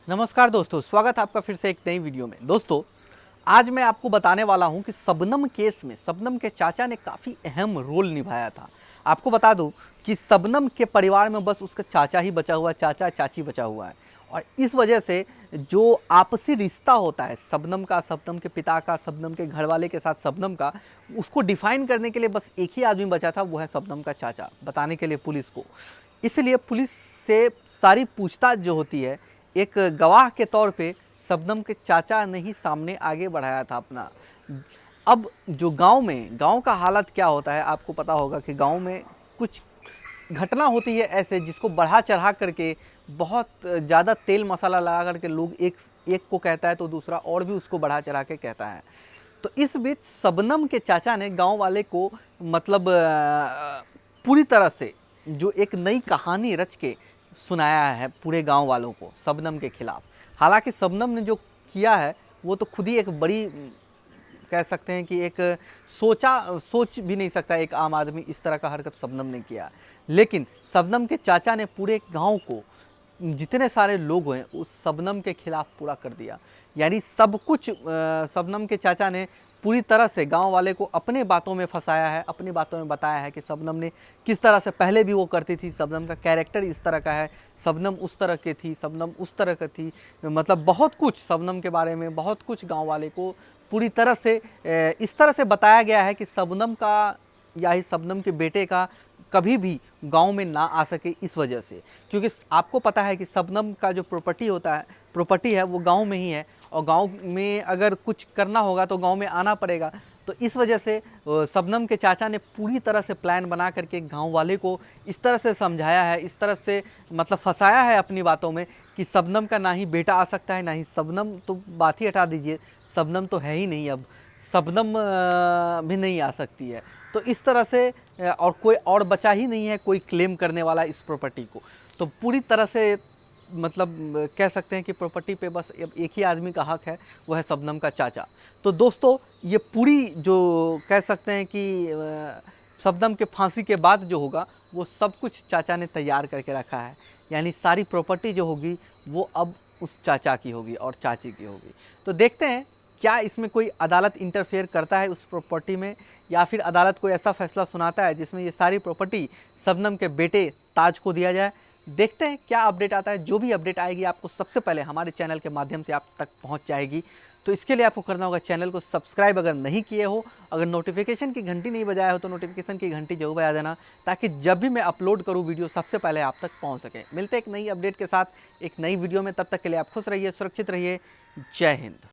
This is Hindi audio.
नमस्कार दोस्तों, स्वागत है आपका फिर से एक नई वीडियो में। दोस्तों, आज मैं आपको बताने वाला हूं कि शबनम केस में शबनम के चाचा ने काफ़ी अहम रोल निभाया था। आपको बता दूं कि शबनम के परिवार में बस उसका चाचा ही बचा हुआ है, चाचा चाची बचा हुआ है। और इस वजह से जो आपसी रिश्ता होता है शबनम का, शबनम के पिता का, शबनम के घरवाले के साथ शबनम का, उसको डिफाइन करने के लिए बस एक ही आदमी बचा था, वो है शबनम का चाचा, बताने के लिए पुलिस को। इसलिए पुलिस से सारी पूछताछ जो होती है, एक गवाह के तौर पे शबनम के चाचा ने ही सामने आगे बढ़ाया था अपना। अब जो गांव का हालत क्या होता है, आपको पता होगा कि गांव में कुछ घटना होती है ऐसे जिसको बढ़ा चढ़ा करके बहुत ज़्यादा तेल मसाला लगा करके लोग एक एक को कहता है तो दूसरा और भी उसको बढ़ा चढ़ा के कहता है। तो इस बीच शबनम के चाचा ने गांव वाले को मतलब पूरी तरह से जो एक नई कहानी रच के सुनाया है पूरे गांव वालों को शबनम के खिलाफ। हालांकि शबनम ने जो किया है वो तो खुद ही एक बड़ी कह सकते हैं कि एक सोच भी नहीं सकता एक आम आदमी इस तरह का हरकत शबनम ने किया। लेकिन शबनम के चाचा ने पूरे गांव को, जितने सारे लोग हैं, उस शबनम के खिलाफ पूरा कर दिया। यानी सब कुछ शबनम के चाचा ने पूरी तरह से गांव वाले को अपने बातों में फंसाया है, अपनी बातों में बताया है कि शबनम ने किस तरह से पहले भी वो करती थी, शबनम का कैरेक्टर इस तरह का है, शबनम उस तरह की थी, शबनम उस तरह की थी। मतलब बहुत कुछ शबनम के बारे में, बहुत कुछ गांव वाले को पूरी तरह से इस तरह से बताया गया है कि शबनम का या ही शबनम के बेटे का कभी भी गांव में ना आ सके इस वजह से। क्योंकि आपको पता है कि शबनम का जो प्रॉपर्टी है वो गांव में ही है, और गांव में अगर कुछ करना होगा तो गांव में आना पड़ेगा। तो इस वजह से शबनम के चाचा ने पूरी तरह से प्लान बना करके गांव वाले को इस तरह से समझाया है, इस तरह से मतलब फंसाया है अपनी बातों में कि शबनम का ना ही बेटा आ सकता है, ना ही शबनम, तो बात ही हटा दीजिए, शबनम तो है ही नहीं, अब शबनम भी नहीं आ सकती है। तो इस तरह से और कोई और बचा ही नहीं है कोई क्लेम करने वाला इस प्रॉपर्टी को। तो पूरी तरह से मतलब कह सकते हैं कि प्रॉपर्टी पे बस एक ही आदमी का हक है, वो है शबनम का चाचा। तो दोस्तों, ये पूरी जो कह सकते हैं कि शबनम के फांसी के बाद जो होगा वो सब कुछ चाचा ने तैयार करके रखा है। यानी सारी प्रॉपर्टी जो होगी वो अब उस चाचा की होगी और चाची की होगी। तो देखते हैं क्या इसमें कोई अदालत इंटरफेयर करता है उस प्रॉपर्टी में, या फिर अदालत कोई ऐसा फैसला सुनाता है जिसमें ये सारी प्रॉपर्टी शबनम के बेटे ताज को दिया जाए। देखते हैं क्या अपडेट आता है। जो भी अपडेट आएगी आपको सबसे पहले हमारे चैनल के माध्यम से आप तक पहुंच जाएगी। तो इसके लिए आपको करना होगा चैनल को सब्सक्राइब अगर नहीं किए हो, अगर नोटिफिकेशन की घंटी नहीं बजाया हो तो नोटिफिकेशन की घंटी जरूर बजा देना, ताकि जब भी मैं अपलोड करूं वीडियो सबसे पहले आप तक पहुंच सके। मिलते हैं एक नई अपडेट के साथ एक नई वीडियो में, तब तक के लिए आप खुश रहिए, सुरक्षित रहिए। जय हिंद।